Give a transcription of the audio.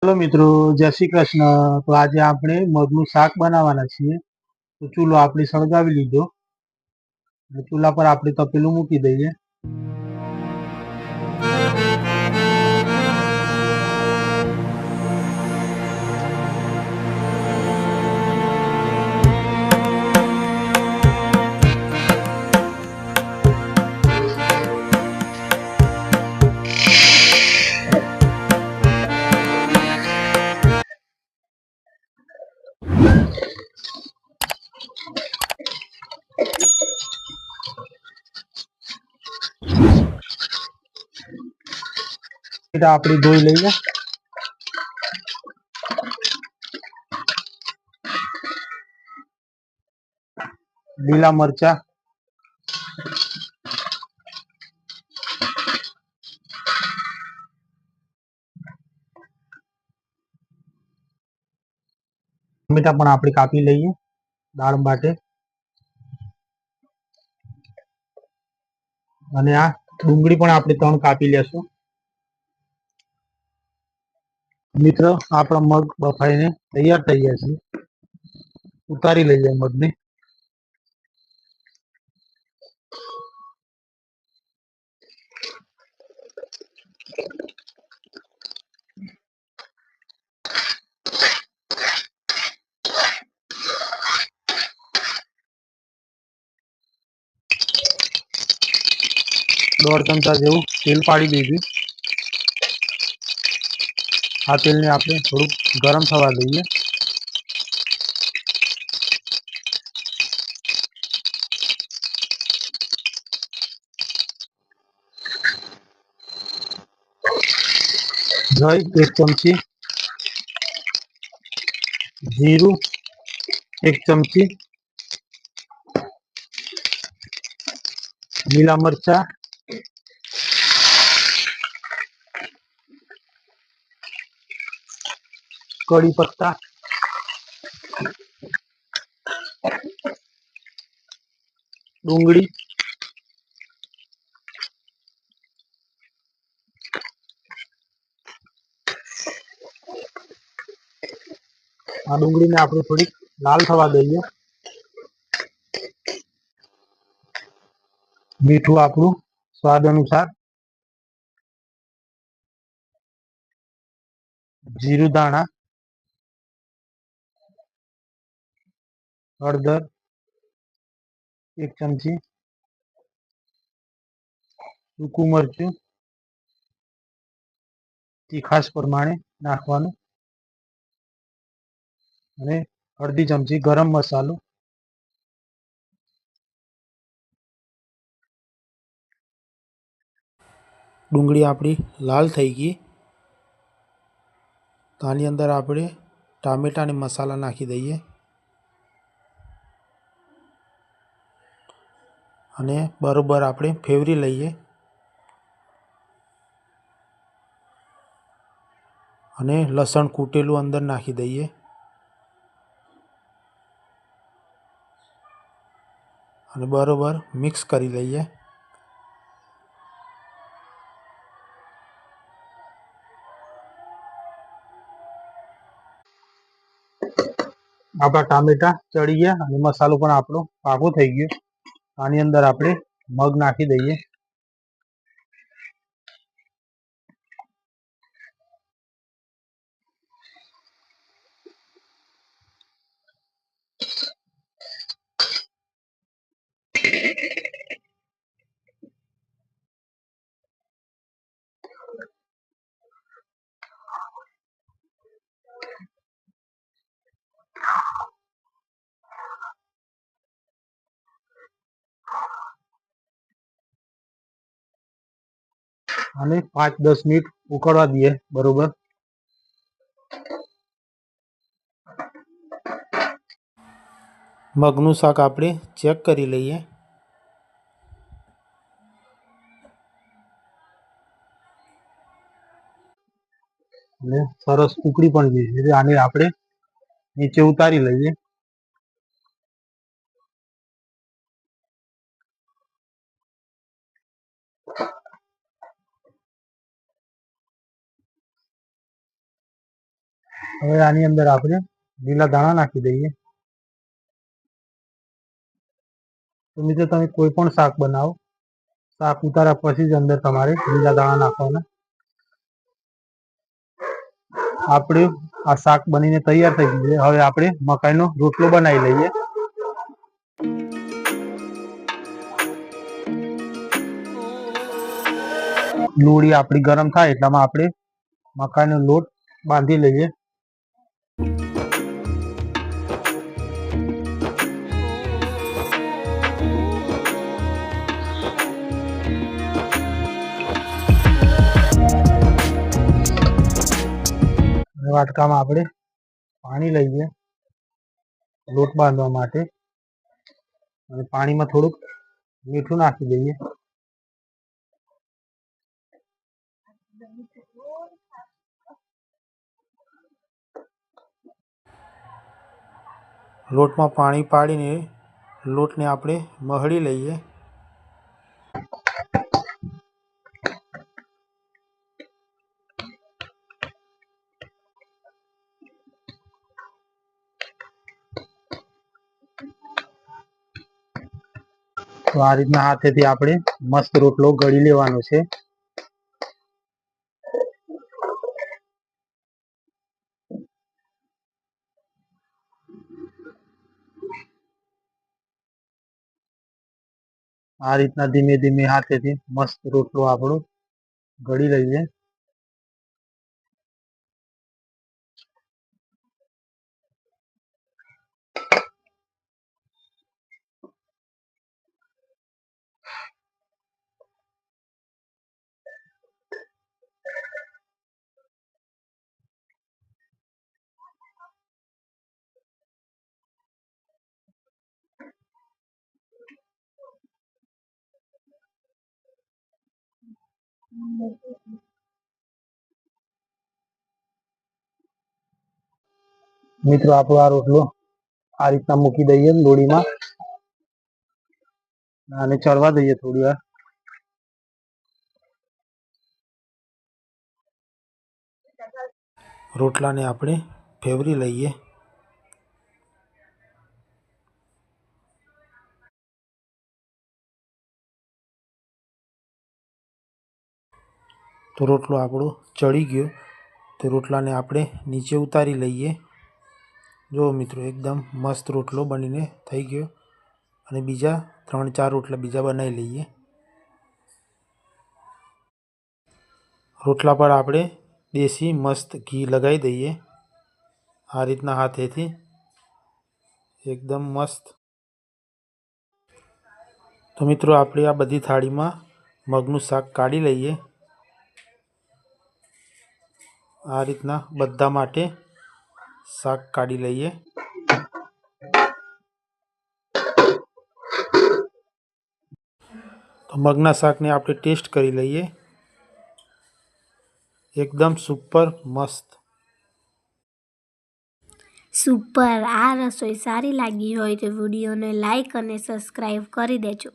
Hello मित्रों, जय श्री कृष्ण। तो आज આપણે મગનું શાક બનાવવાના છીએ। તો ચૂલો આપણે સળગાવી લીધો અને ચૂલા પર આપણે તપેલું મૂકી દઈએ। એટલે આપણે ધોઈ લઈએ। લીલા મરચા, ટમેટા પણ આપણે કાપી લઈએ દાળ માટે। અને આ ડુંગળી પણ આપણે 3 કાપી લેશું। મિત્ર, આપણા મગ બફાઈને તૈયાર થઈ ગયા છે। ઉતારી લઈએ મગને। દોઢ ચમચા જેવું તેલ પાડી દીધું। આ તેલને આપણે થોડુંક ગરમ થવા દઈએ। રાઈ 1 ચમચી, જીરું 1 ચમચી, લીલા મરચા, કડી પત્તા, ડુંગળી, આ ડુંગળીને આપણે થોડીક લાલ થવા દઈએ। મીઠું આપણું સ્વાદ અનુસાર, જીરું દાણા, હળદર 1 ચમચી, સૂકું મરચું તીખાશ પ્રમાણે નાખવાનું, અને અડધી ચમચી ગરમ મસાલો। ડુંગળી આપણી લાલ થઈ ગઈ, તો આની અંદર આપણે ટામેટા અને મસાલા નાખી દઈએ અને બરોબર આપણે ફેવરી લઈએ। અને લસણ કૂટેલું અંદર નાખી દઈએ અને બરોબર મિક્સ કરી લઈએ। આપણા ટામેટા ચડી ગયા અને મસાલો પણ આપણો પાકો થઈ ગયો। આની અંદર આપણે મગ નાખી દઈએ। અને 5-10 મિનિટ ઉકળવા દઈએ બરોબર। મગનું શાક આપણે ચેક કરી લઈએ અને સરસ ઉકળી પણ ગઈ છે। આને આપણે નીચે ઉતારી લઈએ। હવે આની અંદર આપણે લીલા દાણા નાખી દઈએ। તો મિત્રો તમે કોઈ પણ શાક બનાવો, શાક ઉતાર્યા પછી જ અંદર તમારે લીલા દાણા નાખવાના। આપણે આ શાક બનીને તૈયાર થઈ ગયું છે। હવે આપણે મકાઈનો રોટલો બનાવી લઈએ। લોળી આપણી ગરમ થાય એટલામાં આપણે મકાઈનો લોટ બાંધી લઈએ। વાટકામાં આપણે પાણી લઈએ લોટ બાંધવા માટે અને પાણીમાં થોડુંક મીઠું નાખી દઈએ। લોટમાં પાણી પાડીને લોટને આપણે મહળી લઈએ। તો આ રીતના હાથેથી આપણે મસ્ત રોટલો ગળી લેવાનો છે। આ રીતના ધીમે ધીમે હાથેથી મસ્ત રોટલો આપણો ગળી લઈએ। મિત્રો આપણો આ રોટલો આ રીતના મૂકી દઈએ લોણીમાં અને ચડવા દઈએ થોડી વાર। રોટલાને આપણે ફેવરી લઈએ। તો રોટલો આપણો ચડી ગયો। તો રોટલાને આપણે નીચે ઉતારી લઈએ। જો મિત્રો એકદમ મસ્ત રોટલો બનીને થઈ ગયો અને બીજા 3-4 રોટલા બીજા બનાવી લઈએ। રોટલા પર આપણે દેશી મસ્ત ઘી લગાવી દઈએ આ રીતના હાથેથી એકદમ મસ્ત। તો મિત્રો આપણે આ બધી થાળીમાં મગનું શાક કાઢી લઈએ। આ રીતના બધા માટે શાક કાઢી લઈએ। તો મગના શાકને આપણે ટેસ્ટ કરી લઈએ। એકદમ સુપર મસ્ત। સુપર। આ રસોઈ સારી લાગી હોય તો વિડીયોને લાઈક અને સબસ્ક્રાઈબ કરી દેજો।